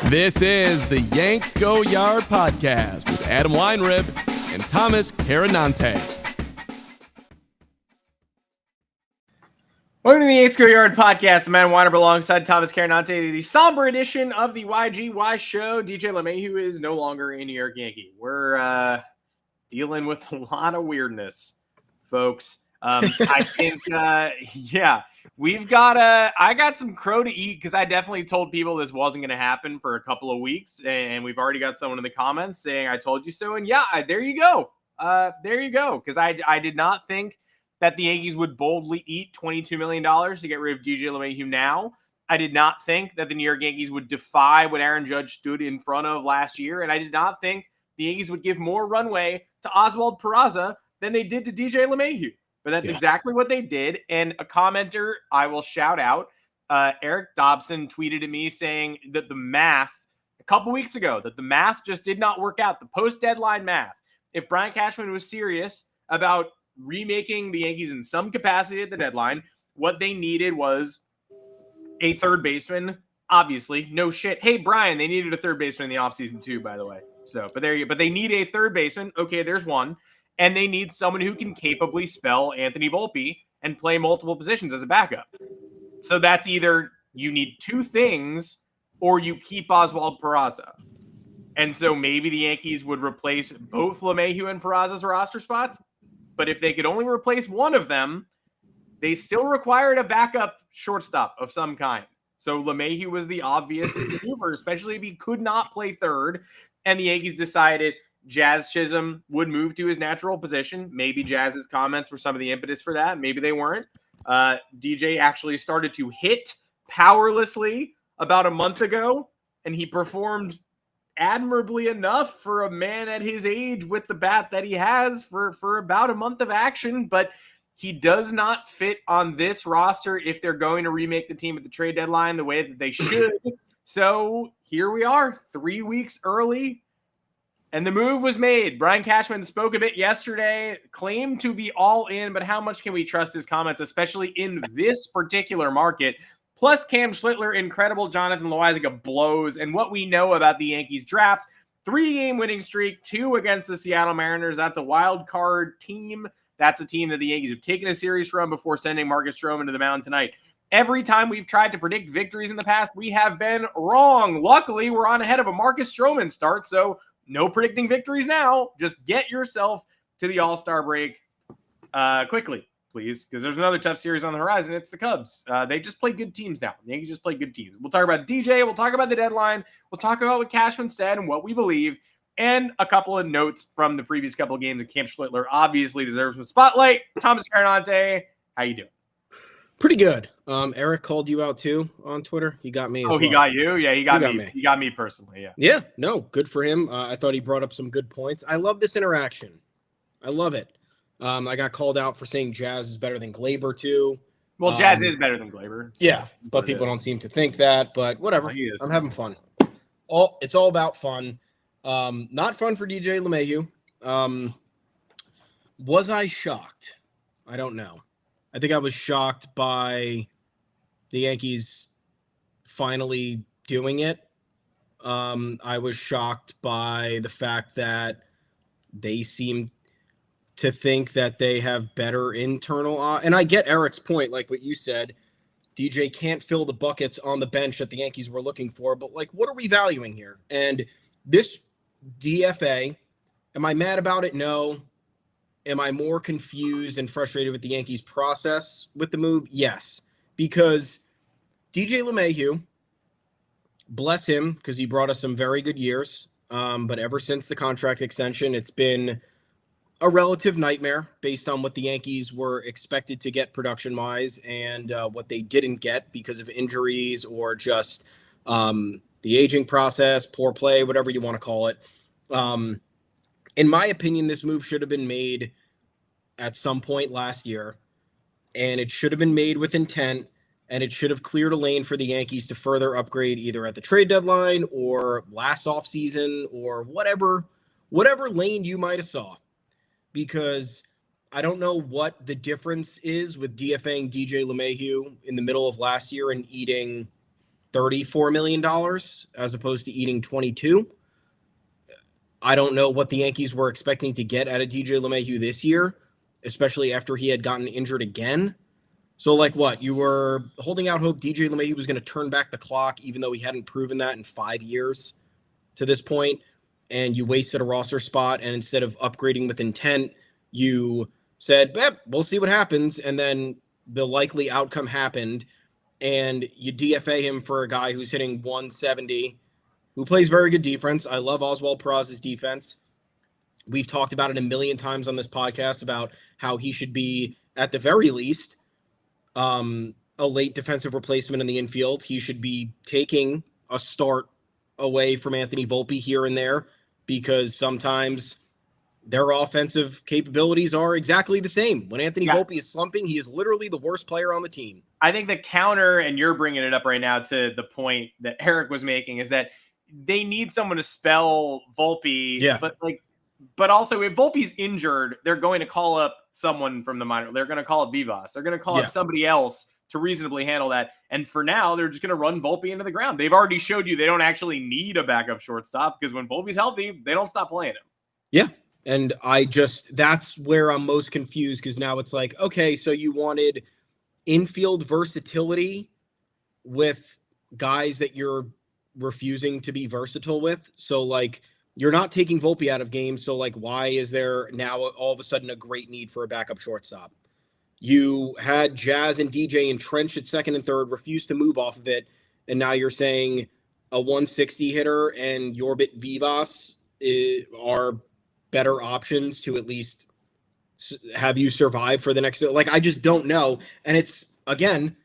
This is the Yanks Go Yard podcast with Adam Weinrib and Thomas Carannante. Welcome to the Yanks Go Yard podcast. I'm Adam Weinrib alongside Thomas Carannante. The somber edition of the YGY show. DJ LeMahieu is no longer a New York Yankee. We're dealing with a lot of weirdness, folks. I think, we've got I got some crow to eat because I definitely told people this wasn't going to happen for a couple of weeks, and we've already got someone in the comments saying I told you so. And yeah, there you go. Because I did not think that the Yankees would boldly eat $22 million to get rid of DJ LeMahieu now. I did not think that the New York Yankees would defy what Aaron Judge stood in front of last year, and I did not think the Yankees would give more runway to Oswald Peraza than they did to DJ LeMahieu. But that's exactly what they did. And a commenter I will shout out, Eric Dobson, tweeted at me saying that the math, a couple weeks ago, that the math just did not work out. The post-deadline math. If Brian Cashman was serious about remaking the Yankees in some capacity at the deadline, what they needed was a third baseman. Obviously, no shit. Hey, Brian, they needed a third baseman in the offseason too, by the way. So, but they need a third baseman. Okay, there's one. And they need someone who can capably spell Anthony Volpe and play multiple positions as a backup. So that's either you need two things or you keep Oswald Peraza. And so maybe the Yankees would replace both LeMahieu and Peraza's roster spots. But if they could only replace one of them, they still required a backup shortstop of some kind. So LeMahieu was the obvious maneuver, especially if he could not play third. And the Yankees decided Jazz Chisholm would move to his natural position. Maybe Jazz's comments were some of the impetus for that. Maybe they weren't. DJ actually started to hit powerlessly about a month ago, and he performed admirably enough for a man at his age with the bat that he has for about a month of action. But he does not fit on this roster if they're going to remake the team at the trade deadline the way that they should. So here we are, 3 weeks early. And the move was made. Brian Cashman spoke a bit yesterday, claimed to be all in, but how much can we trust his comments, especially in this particular market? Plus, Cam Schlittler, incredible Jonathan Loaisiga blows, and what we know about the Yankees draft, 3-game winning streak, 2 against the Seattle Mariners. That's a wild card team. That's a team that the Yankees have taken a series from before sending Marcus Stroman to the mound tonight. Every time we've tried to predict victories in the past, we have been wrong. Luckily, we're on ahead of a Marcus Stroman start, so no predicting victories now. Just get yourself to the All-Star break quickly, please, because there's another tough series on the horizon. It's the Cubs. They just play good teams now. The Yankees just play good teams. We'll talk about DJ. We'll talk about the deadline. We'll talk about what Cashman said and what we believe, and a couple of notes from the previous couple of games. And Cam Schlittler obviously deserves some spotlight. Thomas Carannante, how you doing? Pretty good. Eric called you out too on Twitter. He got me as well. He got you? Yeah, he got me. He got me personally, yeah. Yeah, no, good for him. I thought he brought up some good points. I love this interaction. I love it. I got called out for saying Jazz is better than Glaber too. Well, Jazz is better than Glaber. Yeah, but people don't seem to think that, but whatever. I'm having fun. It's all about fun. Not fun for DJ LeMahieu. Was I shocked? I don't know. I think I was shocked by the Yankees finally doing it. I was shocked by the fact that they seem to think that they have better internal. And I get Eric's point, like what you said. DJ can't fill the buckets on the bench that the Yankees were looking for. But, like, what are we valuing here? And this DFA, am I mad about it? No. Am I more confused and frustrated with the Yankees' process with the move? Yes, because DJ LeMahieu, bless him, because he brought us some very good years. But ever since the contract extension, it's been a relative nightmare based on what the Yankees were expected to get production-wise and what they didn't get because of injuries or just the aging process, poor play, whatever you want to call it. In my opinion, this move should have been made at some point last year, and it should have been made with intent, and it should have cleared a lane for the Yankees to further upgrade either at the trade deadline or last offseason or whatever lane you might have saw. Because I don't know what the difference is with DFAing DJ LeMahieu in the middle of last year and eating $34 million as opposed to eating 22. I don't know what the Yankees were expecting to get out of DJ LeMahieu this year, especially after he had gotten injured again. So, like, what? You were holding out hope DJ LeMahieu was going to turn back the clock, even though he hadn't proven that in 5 years to this point, and you wasted a roster spot, and instead of upgrading with intent, you said, we'll see what happens, and then the likely outcome happened, and you DFA him for a guy who's hitting 170, who plays very good defense. I love Oswald Peraza's defense. We've talked about it a million times on this podcast about how he should be, at the very least, a late defensive replacement in the infield. He should be taking a start away from Anthony Volpe here and there, because sometimes their offensive capabilities are exactly the same. When Anthony Volpe is slumping, he is literally the worst player on the team. I think the counter, and you're bringing it up right now to the point that Eric was making, is that they need someone to spell Volpe. Yeah. But also, if Volpe's injured, they're going to call up someone from the minor. They're going to call up Vivas. They're going to call up somebody else to reasonably handle that. And for now, they're just going to run Volpe into the ground. They've already showed you they don't actually need a backup shortstop, because when Volpe's healthy, they don't stop playing him. Yeah. And that's where I'm most confused, because now it's like, okay, so you wanted infield versatility with guys that you're refusing to be versatile with. So, like, you're not taking Volpe out of games. So, like, why is there now all of a sudden a great need for a backup shortstop? You had Jazz and DJ entrenched at second and third, refused to move off of it. And now you're saying a 160 hitter and Yorbit Vivas are better options to at least have you survive for the next, like, I just don't know. And it's, again,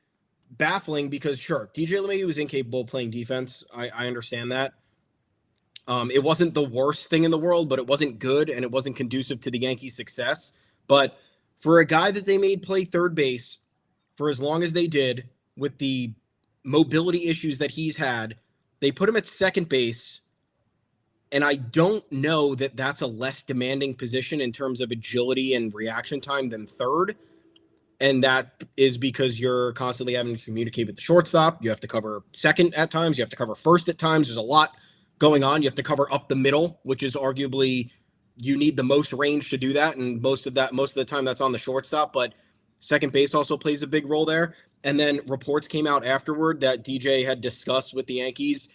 baffling, because sure, DJ LeMahieu was incapable of playing defense. I understand that. It wasn't the worst thing in the world, but it wasn't good, and it wasn't conducive to the Yankees' success. But for a guy that they made play third base for as long as they did, with the mobility issues that he's had, they put him at second base. And I don't know that that's a less demanding position in terms of agility and reaction time than third. And that is because you're constantly having to communicate with the shortstop. You have to cover second at times. You have to cover first at times. There's a lot going on. You have to cover up the middle, which is arguably, you need the most range to do that. And most of the time that's on the shortstop, but second base also plays a big role there. And then reports came out afterward that DJ had discussed with the Yankees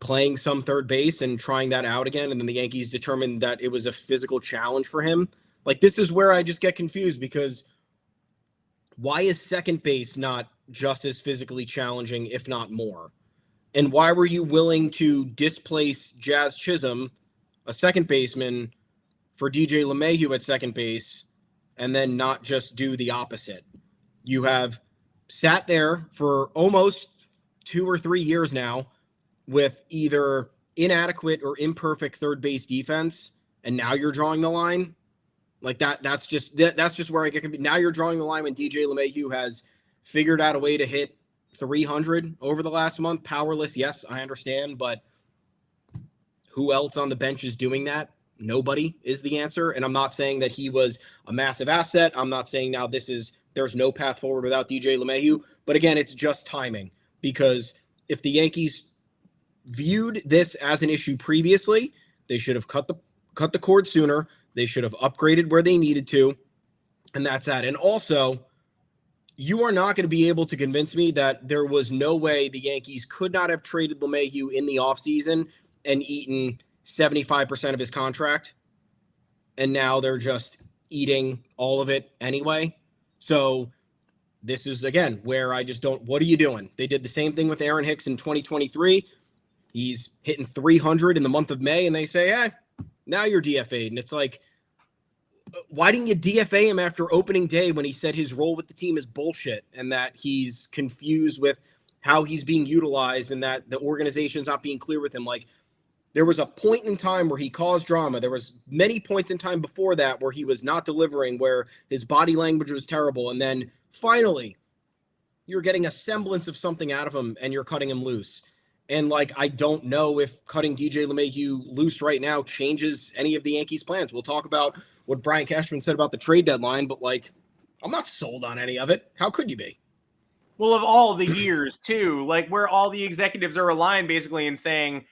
playing some third base and trying that out again. And then the Yankees determined that it was a physical challenge for him. Like, this is where I just get confused, because why is second base not just as physically challenging, if not more? And why were you willing to displace Jazz Chisholm, a second baseman, for DJ LeMahieu at second base, and then not just do the opposite? You have sat there for almost 2 or 3 years now with either inadequate or imperfect third base defense, and now you're drawing the line. Like, that's just where I get confused. Now you're drawing the line when DJ LeMahieu has figured out a way to hit 300 over the last month. Powerless, yes, I understand, but who else on the bench is doing that? Nobody is the answer. And I'm not saying that he was a massive asset. I'm not saying now there's no path forward without DJ LeMahieu. But again, it's just timing, because if the Yankees viewed this as an issue previously, they should have cut the cord sooner. They should have upgraded where they needed to. And that's that. And also, you are not going to be able to convince me that there was no way the Yankees could not have traded LeMahieu in the offseason and eaten 75% of his contract. And now they're just eating all of it anyway. So this is, again, where I just don't, what are you doing? They did the same thing with Aaron Hicks in 2023. He's hitting 300 in the month of May, and they say, now you're DFA'd. And it's like, why didn't you DFA him after opening day when he said his role with the team is bullshit and that he's confused with how he's being utilized and that the organization's not being clear with him? Like, there was a point in time where he caused drama. There was many points in time before that where he was not delivering, where his body language was terrible. And then finally, you're getting a semblance of something out of him and you're cutting him loose. And, like, I don't know if cutting DJ LeMahieu loose right now changes any of the Yankees' plans. We'll talk about what Brian Cashman said about the trade deadline, but, like, I'm not sold on any of it. How could you be? Well, of all the years too, like where all the executives are aligned basically in saying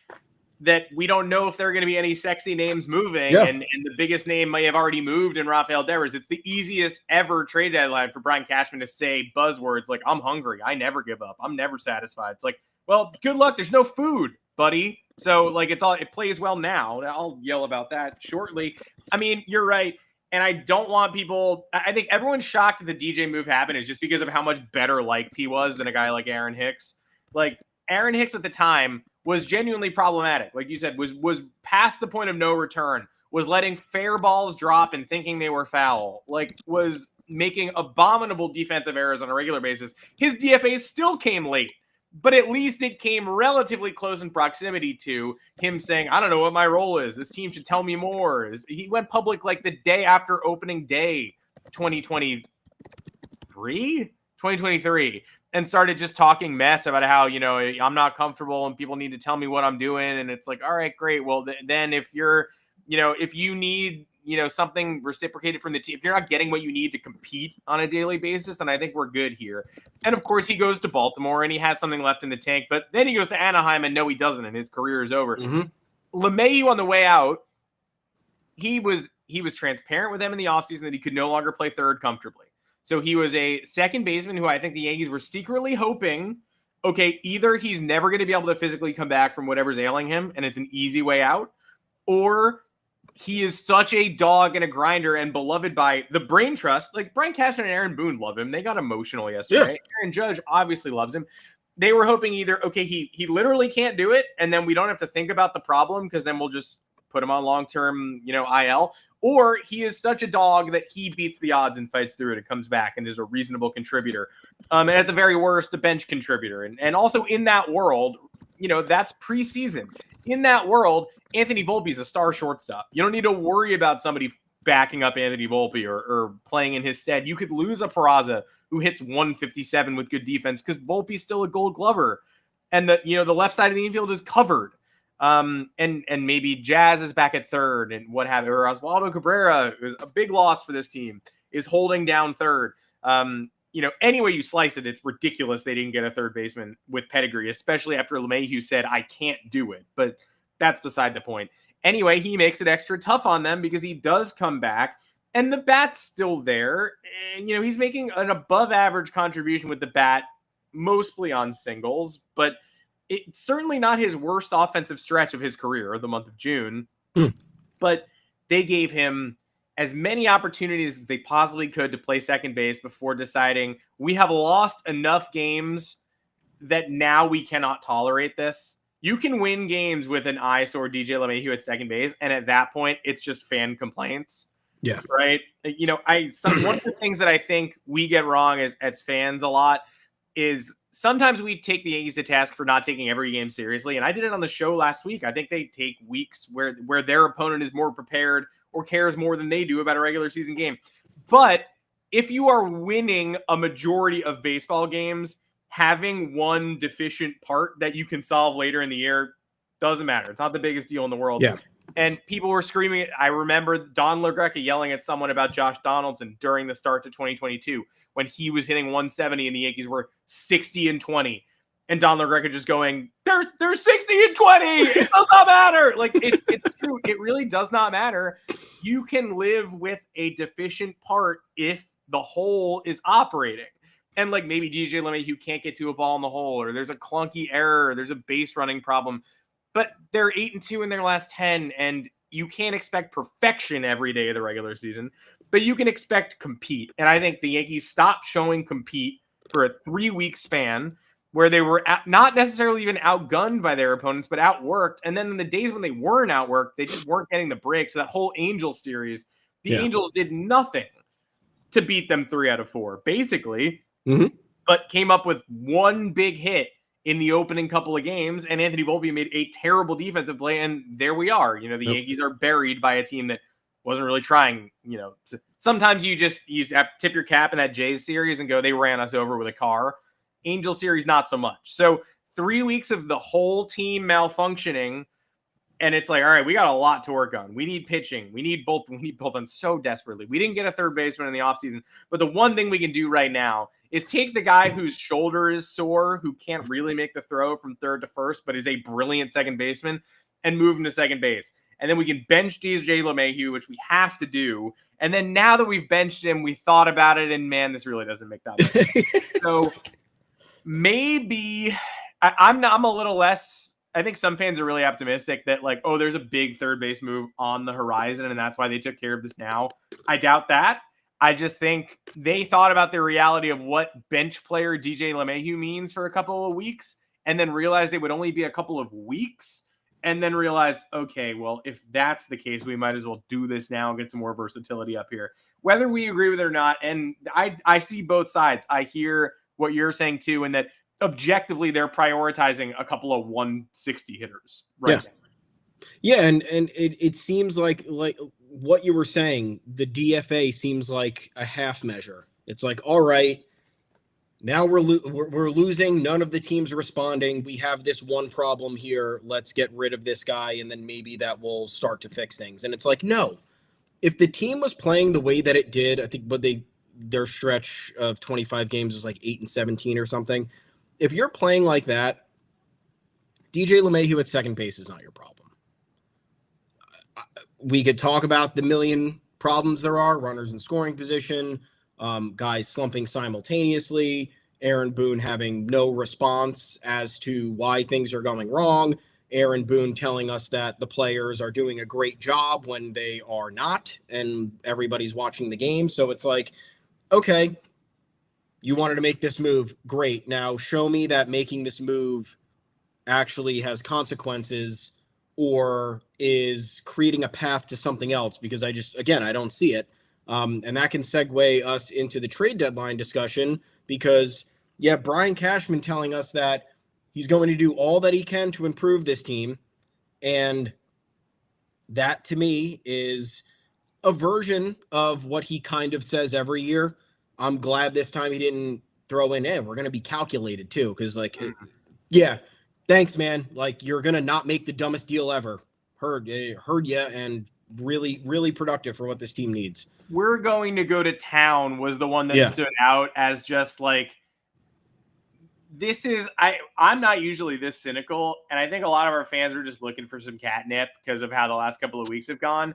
that we don't know if there are going to be any sexy names moving, and the biggest name may have already moved in Rafael Devers. It's the easiest ever trade deadline for Brian Cashman to say buzzwords like, I'm hungry, I never give up, I'm never satisfied. It's like, well, good luck. There's no food, buddy. So like it plays well now. I'll yell about that shortly. I mean, you're right. And I don't want people, I think everyone's shocked that the DJ move happened is just because of how much better liked he was than a guy like Aaron Hicks. Like Aaron Hicks at the time was genuinely problematic. Like you said, was past the point of no return, was letting fair balls drop and thinking they were foul, like was making abominable defensive errors on a regular basis. His DFAs still came late, but at least it came relatively close in proximity to him saying, I don't know what my role is. This team should tell me more. He went public like the day after opening day 2023, and started just talking mess about how, I'm not comfortable and people need to tell me what I'm doing. And it's like, all right, great. Well, then if you're, if you need, something reciprocated from the team, if you're not getting what you need to compete on a daily basis, then I think we're good here. And of course he goes to Baltimore and he has something left in the tank, but then he goes to Anaheim and no, he doesn't. And his career is over. LeMahieu on the way out, he was transparent with them in the offseason that he could no longer play third comfortably. So he was a second baseman who I think the Yankees were secretly hoping, okay, either he's never going to be able to physically come back from whatever's ailing him and it's an easy way out, or he is such a dog and a grinder and beloved by the brain trust. Like Brian Cashman and Aaron Boone love him. They got emotional yesterday. Yeah. Aaron Judge obviously loves him. They were hoping either, okay, he literally can't do it, and then we don't have to think about the problem because then we'll just put him on long-term, IL, or he is such a dog that he beats the odds and fights through it and comes back and is a reasonable contributor. And at the very worst, a bench contributor. And also in that world, that's preseason. In that world, Anthony Volpe is a star shortstop. You don't need to worry about somebody backing up Anthony Volpe or playing in his stead. You could lose a Peraza who hits 157 with good defense because Volpe's still a Gold Glover. And the left side of the infield is covered. And maybe Jazz is back at third and what have you, or Oswaldo Cabrera, who's a big loss for this team, is holding down third. Any way you slice it, it's ridiculous they didn't get a third baseman with pedigree, especially after LeMahieu said, I can't do it. But that's beside the point. Anyway, he makes it extra tough on them because he does come back and the bat's still there. And, he's making an above average contribution with the bat, mostly on singles, but it's certainly not his worst offensive stretch of his career, the month of June. But they gave him as many opportunities as they possibly could to play second base before deciding we have lost enough games that now we cannot tolerate this. You can win games with an eyesore DJ LeMahieu at second base, and at that point, it's just fan complaints. Yeah. Right? One of the things that I think we get wrong as fans a lot is sometimes we take the Yankees to task for not taking every game seriously. And I did it on the show last week. I think they take weeks where their opponent is more prepared or cares more than they do about a regular season game. But if you are winning a majority of baseball games, having one deficient part that you can solve later in the year doesn't matter. It's not the biggest deal in the world. Yeah. And people were screaming. I remember Don LaGreca yelling at someone about Josh Donaldson during the start to 2022 when he was hitting 170 and the Yankees were 60-20. And Don LaGreca just going, they're 60-20. It does not matter. Like it's true. It really does not matter. You can live with a deficient part if the hole is operating. And like maybe DJ LeMahieu can't get to a ball in the hole, or there's a clunky error, or there's a base running problem. But they're 8-2 in their last 10, and you can't expect perfection every day of the regular season, but you can expect compete. And I think the Yankees stopped showing compete for a 3-week span where they were not necessarily even outgunned by their opponents, but outworked. And then in the days when they weren't outworked, they just weren't getting the breaks. So that whole Angels series, the Angels did nothing to beat them 3 out of 4, basically, but came up with one big hit in the opening couple of games, and Anthony Volpe made a terrible defensive play, and there we are. The Yankees are buried by a team that wasn't really trying. Sometimes you have to tip your cap in that Jays series and go, they ran us over with a car. Angel series, not so much. So 3 weeks of the whole team malfunctioning, and it's like, all right, we got a lot to work on. We need pitching. We need bullpen so desperately. We didn't get a third baseman in the offseason, but the one thing we can do right now is take the guy whose shoulder is sore, who can't really make the throw from third to first, but is a brilliant second baseman, and move him to second base. And then we can bench DJ LeMahieu, which we have to do. And then now that we've benched him, we thought about it, and man, this really doesn't make that much sense. So maybe I'm a little less. I think some fans are really optimistic that like, oh, there's a big third base move on the horizon, and that's why they took care of this now. I doubt that. I just think they thought about the reality of what bench player DJ LeMahieu means for a couple of weeks, and then realized it would only be a couple of weeks, and then realized, okay, well, if that's the case, we might as well do this now and get some more versatility up here. Whether we agree with it or not, and I see both sides. I hear what you're saying too, and that objectively they're prioritizing a couple of 160 hitters right now. Yeah, and it seems like what you were saying, the DFA seems like a half measure. It's like, all right, now we're losing. None of the teams are responding. We have this one problem here. Let's get rid of this guy, and then maybe that will start to fix things. And it's like, no. If the team was playing the way that it did, I think their stretch of 25 games was like 8-17 or something. If you're playing like that, DJ LeMahieu at second base is not your problem. We could talk about the million problems there are, runners in scoring position, guys slumping simultaneously, Aaron Boone having no response as to why things are going wrong, Aaron Boone telling us that the players are doing a great job when they are not, and everybody's watching the game. So it's like, okay, you wanted to make this move. Great. Now show me that making this move actually has consequences or is creating a path to something else, because I don't see it. And that can segue us into the trade deadline discussion, because Brian Cashman telling us that he's going to do all that he can to improve this team. And that to me is a version of what he kind of says every year. I'm glad this time he didn't throw in, we're going to be calculated too. Cause thanks, man. Like, you're going to not make the dumbest deal ever. Heard you, and really, really productive for what this team needs. We're going to go to town was the one that stood out as just like, this is, I'm not usually this cynical, and I think a lot of our fans are just looking for some catnip because of how the last couple of weeks have gone.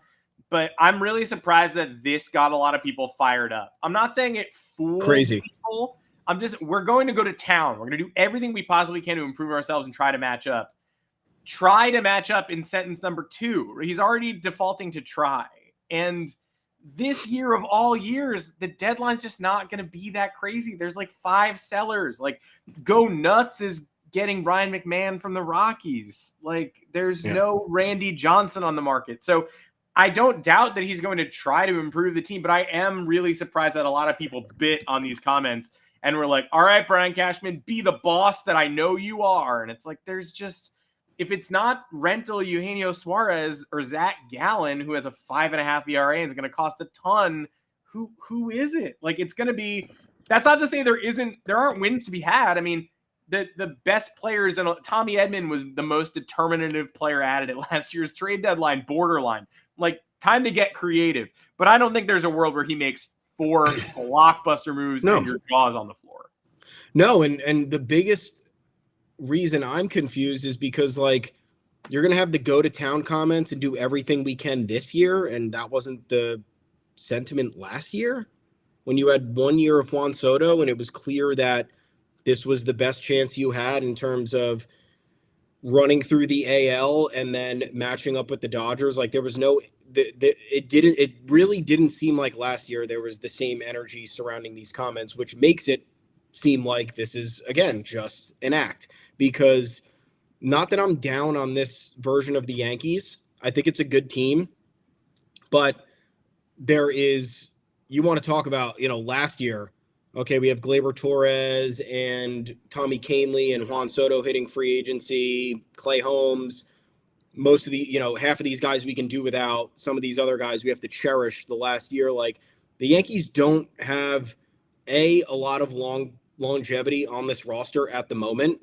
But I'm really surprised that this got a lot of people fired up. I'm not saying it fools people. We're going to go to town. We're going to do everything we possibly can to improve ourselves and try to match up. Try to match up in sentence number 2. He's already defaulting to try. And this year of all years, the deadline's just not going to be that crazy. There's like 5 sellers. Like, Go Nuts is getting Ryan McMahon from the Rockies. Like, there's no Randy Johnson on the market. So I don't doubt that he's going to try to improve the team, but I am really surprised that a lot of people bit on these comments and were like, all right, Brian Cashman, be the boss that I know you are. And it's like, there's just, if it's not Rental Eugenio Suarez or Zach Gallen, who has a 5.5 ERA and is going to cost a ton, who is it? Like, it's going to be, that's not to say there aren't wins to be had. I mean, the best players, and Tommy Edman was the most determinative player added at last year's trade deadline, borderline. Like, time to get creative. But I don't think there's a world where he makes 4 blockbuster moves and your jaw's on the floor. No, and the biggest reason I'm confused is because, like, you're going to have the go to town comments and do everything we can this year, and that wasn't the sentiment last year when you had 1 year of Juan Soto and it was clear that this was the best chance you had in terms of running through the AL and then matching up with the Dodgers. Like, there was it really didn't seem like last year there was the same energy surrounding these comments, which makes it seem like this is, again, just an act. Because not that I'm down on this version of the Yankees. I think it's a good team, but you want to talk about, last year, okay, we have Gleyber Torres and Tommy Kahnle and Juan Soto hitting free agency, Clay Holmes. Most of half of these guys we can do without. Some of these other guys we have to cherish the last year. Like, the Yankees don't have a lot of longevity on this roster at the moment.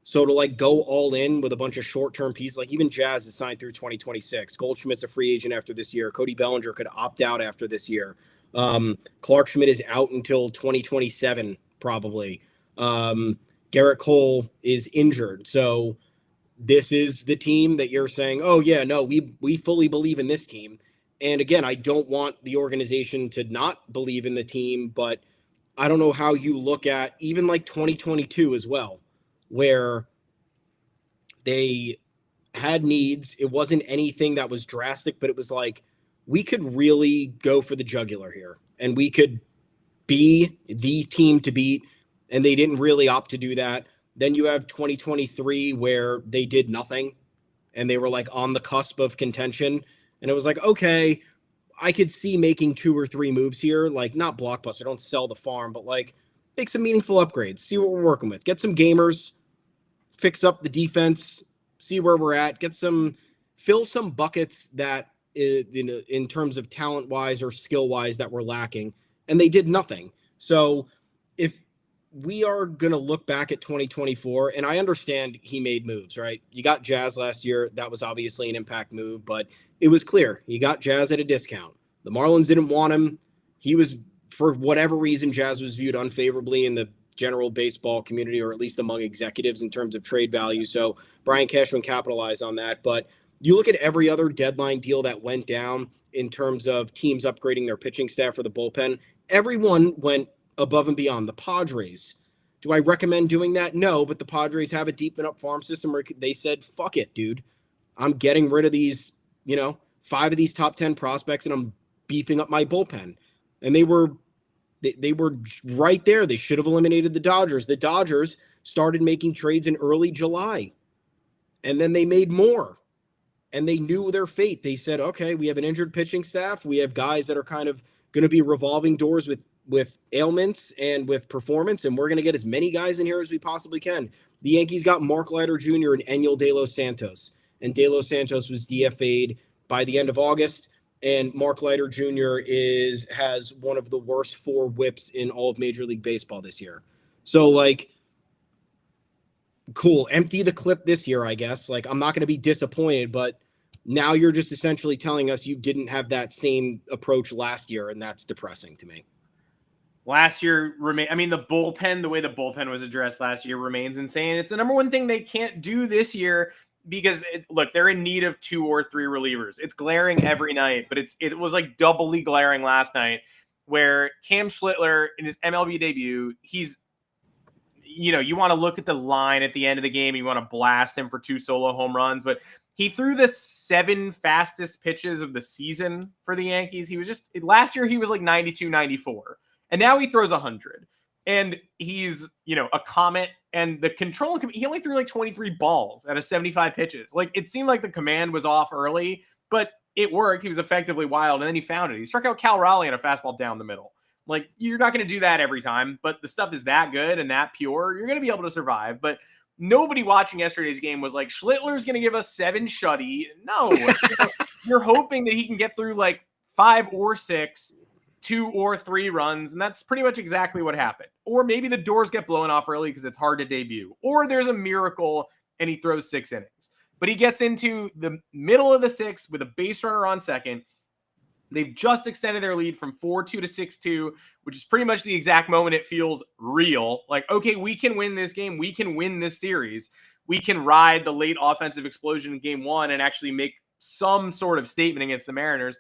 So to go all in with a bunch of short-term pieces, like even Jazz is signed through 2026. Goldschmidt's a free agent after this year. Cody Bellinger could opt out after this year. Clark Schmidt is out until 2027 probably. Garrett Cole is injured. So this is the team that you're saying, oh, yeah, no, we fully believe in this team. And again, I don't want the organization to not believe in the team, but I don't know how you look at even like 2022 as well, where they had needs. It wasn't anything that was drastic, but it was like, we could really go for the jugular here and we could be the team to beat. And they didn't really opt to do that. Then you have 2023 where they did nothing and they were like on the cusp of contention. And it was like, okay, I could see making 2 or 3 moves here, like not blockbuster, don't sell the farm, but like make some meaningful upgrades, see what we're working with, get some gamers, fix up the defense, see where we're at, fill some buckets that in terms of talent wise or skill wise that we're lacking. And they did nothing. So if we are going to look back at 2024, and I understand he made moves, right? You got Jazz last year. That was obviously an impact move, but it was clear you got Jazz at a discount. The Marlins didn't want him. He was, for whatever reason, Jazz was viewed unfavorably in the general baseball community, or at least among executives in terms of trade value. So Brian Cashman capitalized on that. But you look at every other deadline deal that went down in terms of teams upgrading their pitching staff for the bullpen. Everyone went above and beyond. The Padres, do I recommend doing that? No, but the Padres have a deep enough farm system where they said, fuck it, dude. I'm getting rid of these, 5 of these top 10 prospects and I'm beefing up my bullpen. And they were right there. They should have eliminated the Dodgers. The Dodgers started making trades in early July and then they made more and they knew their fate. They said, okay, we have an injured pitching staff. We have guys that are kind of going to be revolving doors with ailments and with performance, and we're going to get as many guys in here as we possibly can. The Yankees got Mark Leiter Jr. and Enyel De Los Santos, and De Los Santos was DFA'd by the end of August, and Mark Leiter Jr. has one of the worst 4 whips in all of Major League Baseball this year. So, like, cool, empty the clip this year, I guess. Like, I'm not going to be disappointed, but now you're just essentially telling us you didn't have that same approach last year, and that's depressing to me. Last year, the bullpen, the way the bullpen was addressed last year remains insane. It's the number one thing they can't do this year because, they're in need of 2 or 3 relievers. It's glaring every night, but it was like doubly glaring last night where Cam Schlittler in his MLB debut, he's, you want to look at the line at the end of the game. You want to blast him for 2 solo home runs, but he threw the 7 fastest pitches of the season for the Yankees. He was last year he was like 92, 94. And now he throws 100. And he's, a comet. And the control, he only threw like 23 balls out of 75 pitches. Like, it seemed like the command was off early, but it worked. He was effectively wild. And then he found it. He struck out Cal Raleigh on a fastball down the middle. Like, you're not going to do that every time, but the stuff is that good and that pure. You're going to be able to survive. But nobody watching yesterday's game was like, Schlittler's going to give us 7 shutty. No, you're hoping that he can get through like 5 or 6, 2 or 3 runs, and that's pretty much exactly what happened. Or maybe the doors get blown off early because it's hard to debut. Or there's a miracle and he throws 6 innings. But he gets into the middle of the 6th with a base runner on second. They've just extended their lead from 4-2 to 6-2, which is pretty much the exact moment it feels real. Like, okay, we can win this game. We can win this series. We can ride the late offensive explosion in game 1 and actually make some sort of statement against the Mariners.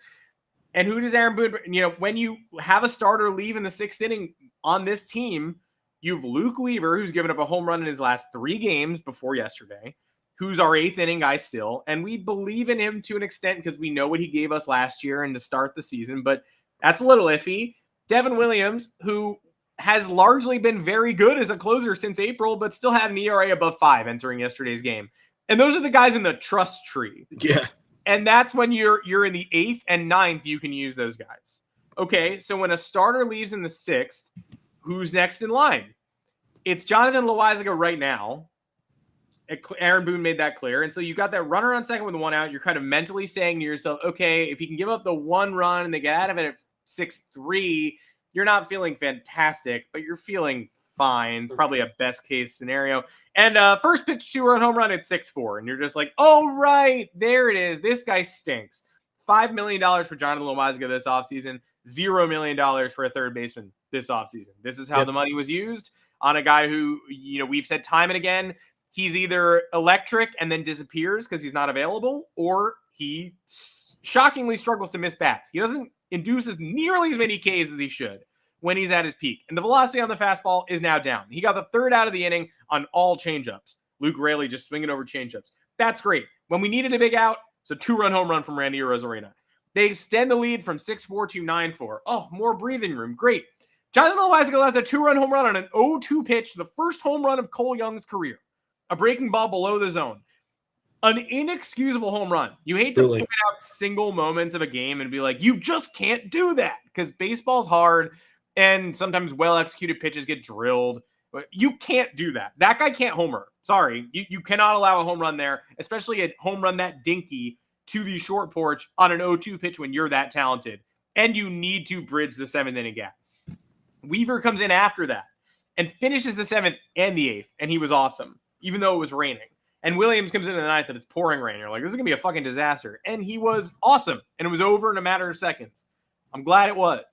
And who does Aaron Boone, when you have a starter leave in the 6th inning on this team, you have Luke Weaver, who's given up a home run in his last 3 games before yesterday, who's our 8th inning guy still. And we believe in him to an extent because we know what he gave us last year and to start the season, but that's a little iffy. Devin Williams, who has largely been very good as a closer since April, but still had an ERA above 5 entering yesterday's game. And those are the guys in the trust tree. Yeah. And that's when you're in the 8th and 9th, you can use those guys. Okay, so when a starter leaves in the 6th, who's next in line? It's Jonathan Loaisiga right now. Aaron Boone made that clear. And so you got that runner on second with 1 out. You're kind of mentally saying to yourself, okay, if he can give up the 1 run and they get out of it at 6-3, you're not feeling fantastic, but you're feeling fine. It's probably a best case scenario. And first pitch 2-run home run at 6-4. And you're just like, oh, right, there it is. This guy stinks. $5 million for Jonathan Loaisiga this offseason. $0 million for a third baseman this offseason. This is how the money was used on a guy who, we've said time and again, he's either electric and then disappears because he's not available, or he shockingly struggles to miss bats. He doesn't induce as nearly as many Ks as he should when he's at his peak. And the velocity on the fastball is now down. He got the third out of the inning on all changeups. Luke Raley just swinging over changeups. That's great. When we needed a big out, it's a 2-run home run from Randy Arozarena. They extend the lead from 6-4 to 9-4. Oh, more breathing room. Great. Jonathan Loaisiga has a 2-run home run on an 0-2 pitch, the first home run of Cole Young's career. A breaking ball below the zone. An inexcusable home run. You hate to point out single moments of a game and be like, you just can't do that, because baseball's hard and sometimes well-executed pitches get drilled. You can't do that. That guy can't homer. Sorry. You cannot allow a home run there, especially a home run that dinky to the short porch on an 0-2 pitch when you're that talented. And you need to bridge the 7th inning gap. Weaver comes in after that and finishes the 7th and the 8th, and he was awesome, even though it was raining. And Williams comes in the 9th and it's pouring rain. You're like, this is going to be a fucking disaster. And he was awesome, and it was over in a matter of seconds. I'm glad it was.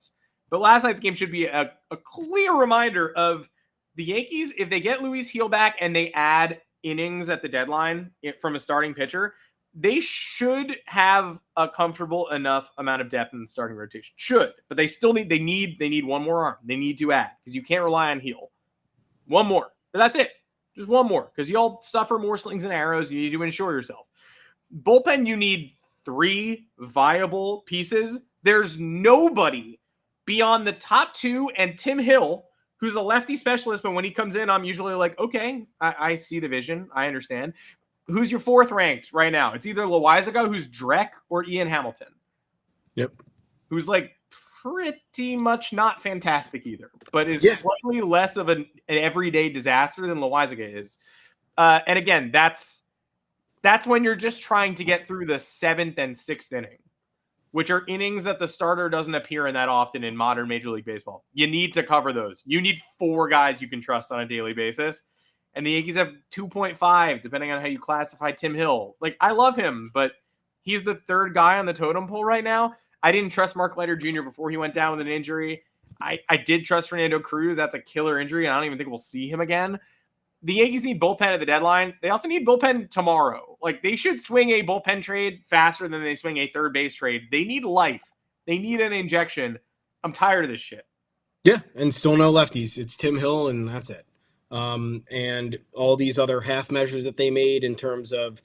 But last night's game should be a clear reminder of the Yankees. If they get Luis Gil back and they add innings at the deadline from a starting pitcher, they should have a comfortable enough amount of depth in the starting rotation. Should, but they still need one more arm. They need to add, because you can't rely on Gil. One more, but that's it. Just one more, because you all suffer more slings and arrows. You need to ensure yourself. Bullpen, you need 3 viable pieces. There's nobody beyond the top 2 and Tim Hill, who's a lefty specialist, but when he comes in, I'm usually like, okay, I see the vision. I understand. Who's your 4th ranked right now? It's either Loaisiga, who's Drek, or Ian Hamilton. Yep. Who's like pretty much not fantastic either, but is slightly less of an everyday disaster than Loaisiga is. And again, that's when you're just trying to get through the 7th and 6th inning, which are innings that the starter doesn't appear in that often in modern Major League Baseball. You need to cover those. You need 4 guys you can trust on a daily basis. And the Yankees have 2.5, depending on how you classify Tim Hill. Like, I love him, but he's the 3rd guy on the totem pole right now. I didn't trust Mark Leiter Jr. before he went down with an injury. I did trust Fernando Cruz. That's a killer injury, and I don't even think we'll see him again. The Yankees need bullpen at the deadline. They also need bullpen tomorrow. Like, they should swing a bullpen trade faster than they swing a third base trade. They need life. They need an injection. I'm tired of this shit. Yeah, and still no lefties. It's Tim Hill, and that's it. And all these other half measures that they made in terms of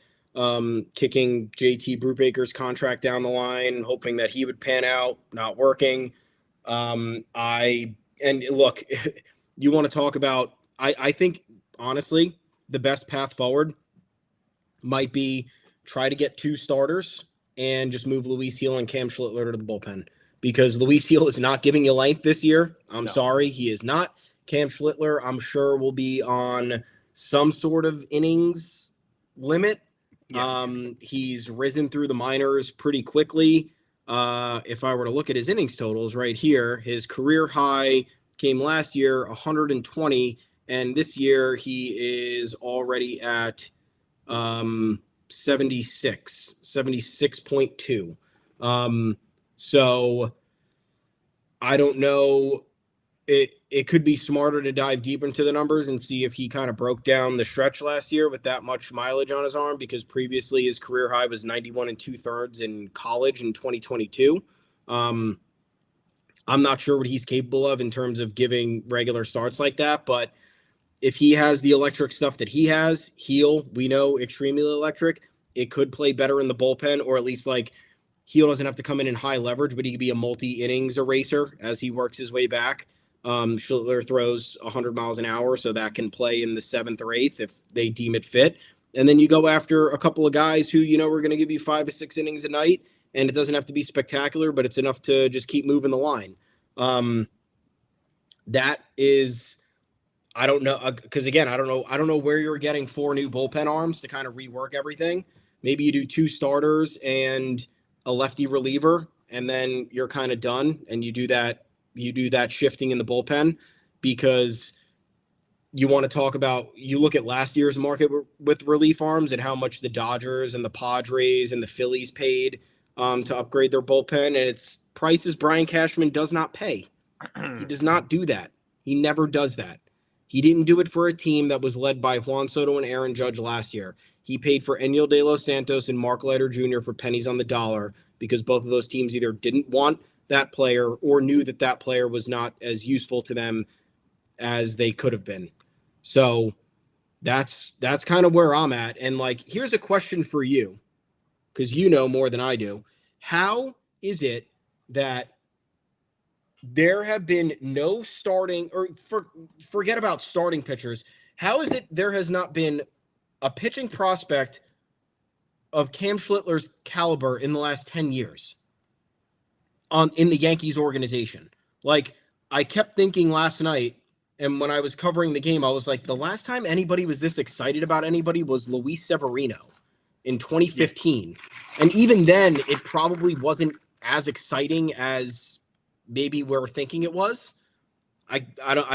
kicking JT Brubaker's contract down the line, hoping that he would pan out, not working. And look, you want to talk about, I think, honestly, the best path forward might be try to get 2 starters and just move Luis Gil and Cam Schlittler to the bullpen, because Luis Gil is not giving you length this year. I'm sorry, he is not. Cam Schlittler, I'm sure, will be on some sort of innings limit. Yeah. He's risen through the minors pretty quickly. If I were to look at his innings totals right here, his career high came last year, 120, and this year he is already at 76.2. So I don't know. It could be smarter to dive deep into the numbers and see if he kind of broke down the stretch last year with that much mileage on his arm, because previously his career high was 91 2/3 in college in 2022. I'm not sure what he's capable of in terms of giving regular starts like that, but if he has the electric stuff that he has, we know, extremely electric, it could play better in the bullpen, or at least like Gil doesn't have to come in high leverage, but he could be a multi-innings eraser as he works his way back. Schlittler throws 100 miles an hour, so that can play in the 7th or 8th if they deem it fit. And then you go after a couple of guys who, are going to give you 5 to 6 innings a night, and it doesn't have to be spectacular, but it's enough to just keep moving the line. That is, I don't know, because again, I don't know where you're getting 4 new bullpen arms to kind of rework everything. Maybe you do 2 starters and a lefty reliever, and then you're kind of done, and you do that shifting in the bullpen, because you want to talk about, you look at last year's market with relief arms and how much the Dodgers and the Padres and the Phillies paid to upgrade their bullpen, and it's prices Brian Cashman does not pay. He does not do that. He never does that. He didn't do it for a team that was led by Juan Soto and Aaron Judge last year. He paid for Enyel De Los Santos and Mark Leiter Jr. for pennies on the dollar because both of those teams either didn't want that player or knew that that player was not as useful to them as they could have been. So that's kind of where I'm at. And like, here's a question for you, because you know more than I do. How is it that there have been no starting, or forget about starting pitchers, how is it there has not been a pitching prospect of Cam Schlittler's caliber in the last 10 years in the Yankees organization? Like, I kept thinking last night, and when I was covering the game, I was like, the last time anybody was this excited about anybody was Luis Severino in 2015. And even then, it probably wasn't as exciting as maybe we're thinking it was. I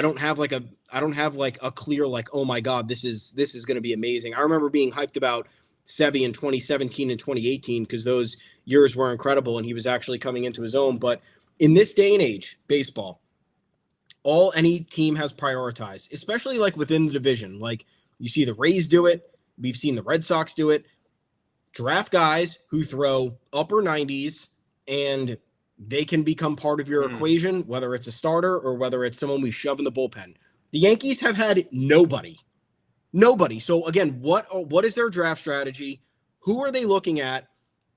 don't have like a clear, like, oh my God, this is going to be amazing. I remember being hyped about Sevy in 2017 and 2018 because those years were incredible and he was actually coming into his own. But in this day and age, baseball, all any team has prioritized, especially like within the division. Like, you see the Rays do it. We've seen the Red Sox do it. Draft guys who throw upper 90s and they can become part of your equation, whether it's a starter or whether it's someone we shove in the bullpen. The Yankees have had nobody. So again, what is their draft strategy? Who are they looking at?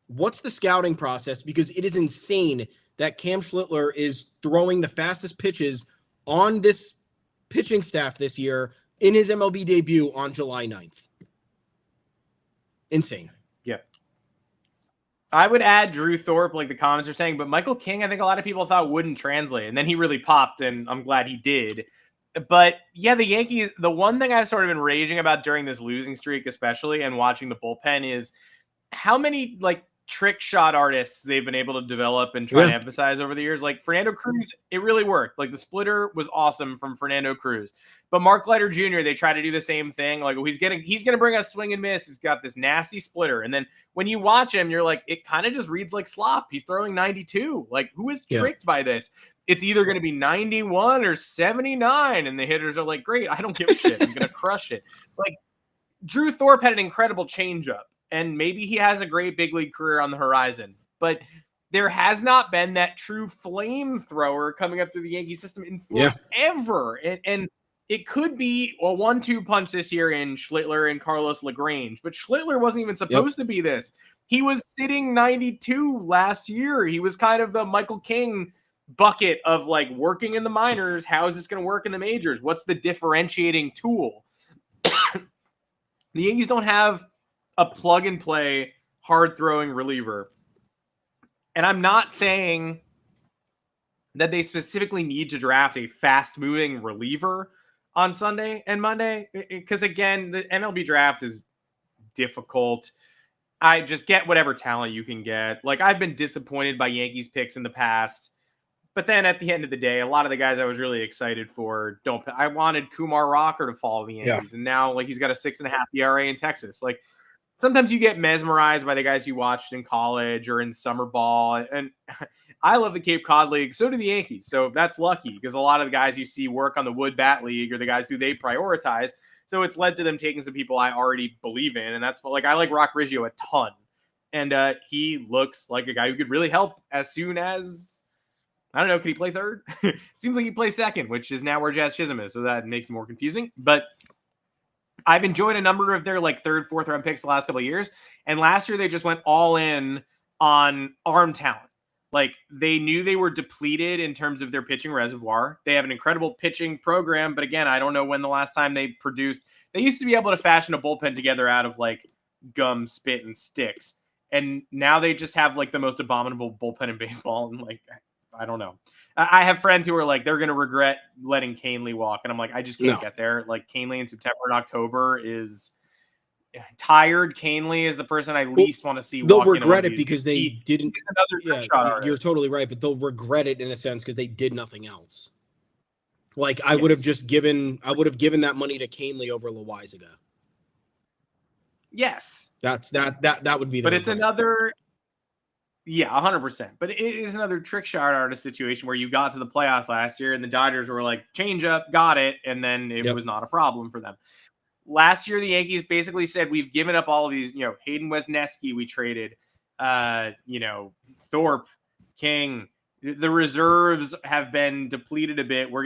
What's the scouting process? Because it is insane that Cam Schlittler is throwing the fastest pitches on this pitching staff this year in his MLB debut on July 9th. Insane. Yeah. I would add Drew Thorpe, like the comments are saying, but Michael King, I think a lot of people thought wouldn't translate, and then he really popped, and I'm glad he did. But yeah, the Yankees, the one thing I've sort of been raging about during this losing streak, especially, and watching the bullpen, is how many like trick shot artists they've been able to develop and try to emphasize over the years. Like Fernando Cruz, it really worked. Like the splitter was awesome from Fernando Cruz. But Mark Leiter Jr., they try to do the same thing. Like, he's going to bring us swing and miss. He's got this nasty splitter. And then when you watch him, you're like, it kind of just reads like slop. He's throwing 92. Like, who is tricked by this? It's either going to be 91 or 79. And the hitters are like, great, I don't give a shit. I'm going to crush it. Like, Drew Thorpe had an incredible changeup. And maybe he has a great big league career on the horizon. But there has not been that true flamethrower coming up through the Yankee system in forever. And it could be a 1-2 punch this year in Schlittler and Carlos LaGrange. But Schlittler wasn't even supposed to be this. He was sitting 92 last year. He was kind of the Michael King bucket of like working in the minors. How is this going to work in the majors? What's the differentiating tool? The Yankees don't have a plug and play hard throwing reliever. And I'm not saying that they specifically need to draft a fast moving reliever on Sunday and Monday. Because again, the MLB draft is difficult. I just get whatever talent you can get. Like, I've been disappointed by Yankees picks in the past. But then at the end of the day, a lot of the guys I was really excited for I wanted Kumar Rocker to follow the Yankees. And now like he's got a 6.5 ERA in Texas. Like, sometimes you get mesmerized by the guys you watched in college or in summer ball. And I love the Cape Cod League. So do the Yankees. So that's lucky because a lot of the guys you see work on the Wood Bat League are the guys who they prioritize. So it's led to them taking some people I already believe in. And that's like, I like Rock Riggio a ton. And he looks like a guy who could really help as soon as, I don't know, could he play third? It seems like he plays second, which is now where Jazz Chisholm is. So that makes it more confusing. But I've enjoyed a number of their like third, fourth round picks the last couple of years. And last year they just went all in on arm talent. Like, they knew they were depleted in terms of their pitching reservoir. They have an incredible pitching program. But again, I don't know when the last time they produced. They used to be able to fashion a bullpen together out of like gum, spit, and sticks. And now they just have like the most abominable bullpen in baseball. And like, I don't know. I have friends who are like, they're going to regret letting Canely walk. And I'm like, I just can't get there. Like, Canely in September and October is tired. Canely is the person I least want to see. They'll regret it because they didn't. Another you're totally right, but they'll regret it in a sense because they did nothing else. Like, I would have given that money to Canely over Loaisiga. Yes. That would be the But regret. it's another. Yeah, 100%. But it is another trick shot artist situation where you got to the playoffs last year and the Dodgers were like, change up, got it. And then it was not a problem for them. Last year, the Yankees basically said, we've given up all of these, Hayden Wesneski, we traded, Thorpe, King. The reserves have been depleted a bit. We're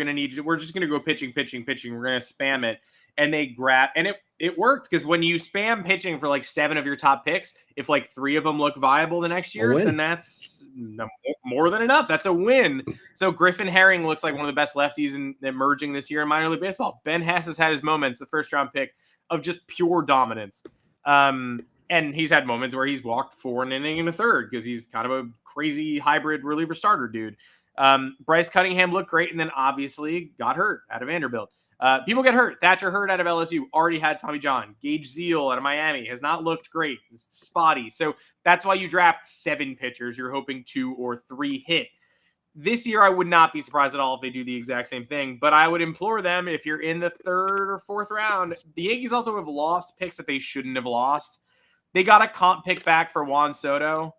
just going to go pitching. We're going to spam it. And they grab, and it worked, because when you spam pitching for like 7 of your top picks, if like 3 of them look viable the next year, then that's more than enough. That's a win. So Griffin Herring looks like one of the best lefties emerging this year in minor league baseball. Ben Hess has had his moments, the first round pick, of just pure dominance. And he's had moments where he's walked 4 an inning and a third, because he's kind of a crazy hybrid reliever starter dude. Bryce Cunningham looked great, and then obviously got hurt out of Vanderbilt. People get hurt. Thatcher Hurd out of LSU already had Tommy John. Gage Zeal out of Miami has not looked great. It's spotty. So that's why you draft 7 pitchers. You're hoping 2 or 3 hit. This year, I would not be surprised at all if they do the exact same thing. But I would implore them, if you're in the 3rd or 4th round, the Yankees also have lost picks that they shouldn't have lost. They got a comp pick back for Juan Soto,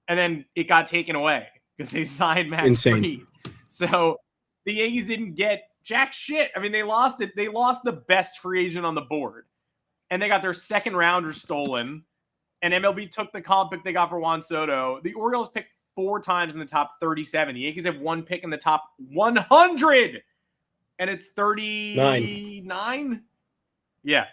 and then it got taken away because they signed Max Fried. So the Yankees didn't get jack shit. I mean, they lost it. They lost the best free agent on the board, and they got their 2nd rounder stolen. And MLB took the comp pick they got for Juan Soto. The Orioles picked 4 times in the top 37. The Yankees have 1 pick in the top 100, and it's 39. Yeah.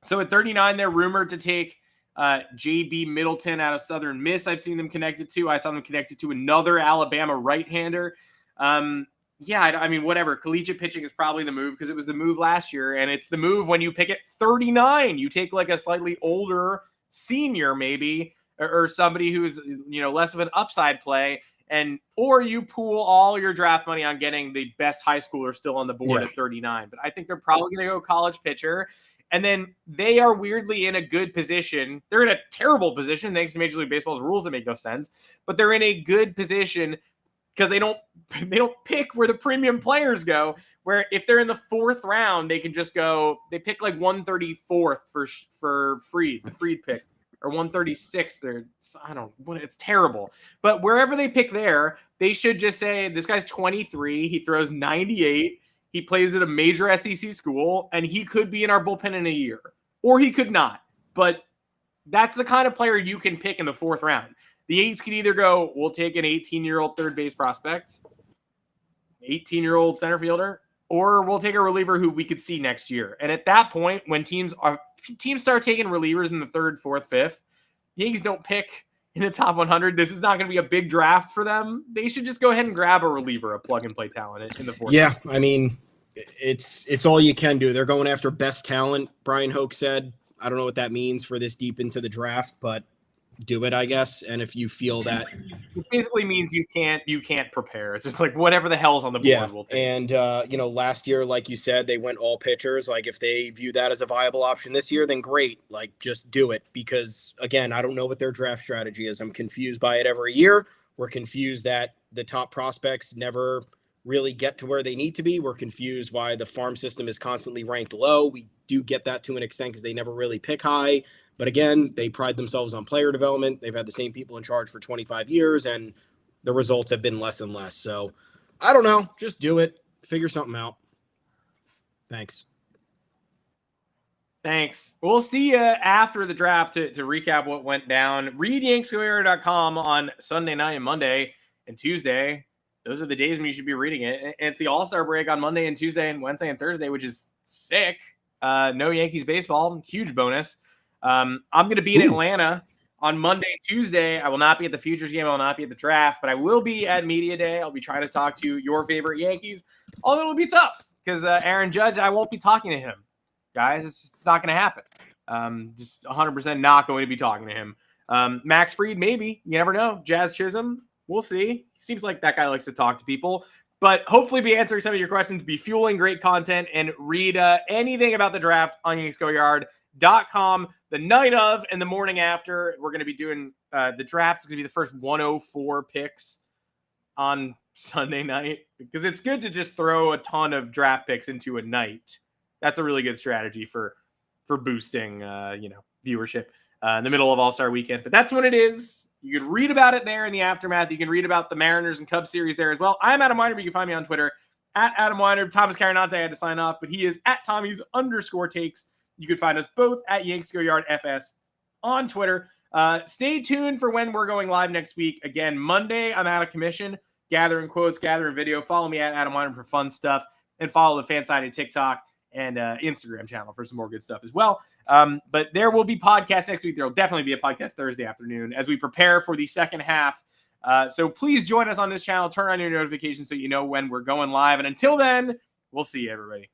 So at 39, they're rumored to take JB Middleton out of Southern Miss. I've seen them connected to. I saw them connected to another Alabama right-hander. I mean, whatever. Collegiate pitching is probably the move, because it was the move last year, and it's the move when you pick at 39. You take like a slightly older senior, maybe, or somebody who's less of an upside play, or you pool all your draft money on getting the best high schooler still on the board at 39. But I think they're probably going to go college pitcher. And then they are weirdly in a good position. They're in a terrible position thanks to Major League Baseball's rules that make no sense. But they're in a good position because they don't pick where the premium players go. Where if they're in the 4th round, they can just go. They pick like 134th for Fried, the Fried pick, or 136th. It's terrible. But wherever they pick there, they should just say, this guy's 23. He throws 98. He plays at a major SEC school, and he could be in our bullpen in a year, or he could not. But that's the kind of player you can pick in the 4th round. The Yankees could either go, we'll take an 18-year-old third base prospect, 18-year-old center fielder, or we'll take a reliever who we could see next year. And at that point, when teams start taking relievers in the 3rd, 4th, 5th, the Yankees don't pick in the top 100. This is not going to be a big draft for them. They should just go ahead and grab a reliever, a plug-and-play talent in the 4th. Yeah, I mean, it's all you can do. They're going after best talent, Brian Hoke said. I don't know what that means for this deep into the draft, but do it, I guess. And if you feel that, it basically means you can't prepare. It's just like whatever the hell's on the board will take. And last year, like you said, they went all pitchers. Like, if they view that as a viable option this year, then great. Like, just do it, because again, I don't know what their draft strategy is. I'm confused by it every year. We're confused that the top prospects never really get to where they need to be. We're confused why the farm system is constantly ranked low. We do get that to an extent because they never really pick high. But again, they pride themselves on player development. They've had the same people in charge for 25 years, and the results have been less and less. So I don't know. Just do it. Figure something out. Thanks. We'll see you after the draft to recap what went down. Read yanksgoyard.com on Sunday night and Monday and Tuesday. Those are the days when you should be reading it. And it's the All-Star break on Monday and Tuesday and Wednesday and Thursday, which is sick. No Yankees baseball. Huge bonus. I'm going to be in Atlanta on Monday and Tuesday. I will not be at the Futures game. I will not be at the draft, but I will be at Media Day. I'll be trying to talk to your favorite Yankees, although it'll be tough because Aaron Judge, I won't be talking to him. Guys, it's not going to happen. Just 100% not going to be talking to him. Max Fried, maybe. You never know. Jazz Chisholm, we'll see. Seems like that guy likes to talk to people. But hopefully be answering some of your questions, be fueling great content, and read anything about the draft on yanksgoyard.com the night of and the morning after. We're going to be doing the draft. It's going to be the first 104 picks on Sunday night because it's good to just throw a ton of draft picks into a night. That's a really good strategy for boosting, viewership in the middle of All-Star weekend. But that's when it is. You can read about it there in the aftermath. You can read about the Mariners and Cubs series there as well. I'm Adam Weinrib. You can find me on Twitter at Adam Weinrib. Thomas Carannante had to sign off, but he is at Tommy's_takes. You can find us both at Yanks Go Yard FS on Twitter. Stay tuned for when we're going live next week. Again, Monday, I'm out of commission. Gathering quotes, gathering video. Follow me at Adam Weinrib for fun stuff. And follow the Fansided TikTok and Instagram channel for some more good stuff as well. But there will be podcasts next week. There will definitely be a podcast Thursday afternoon as we prepare for the second half. So please join us on this channel. Turn on your notifications so you know when we're going live. And until then, we'll see you, everybody.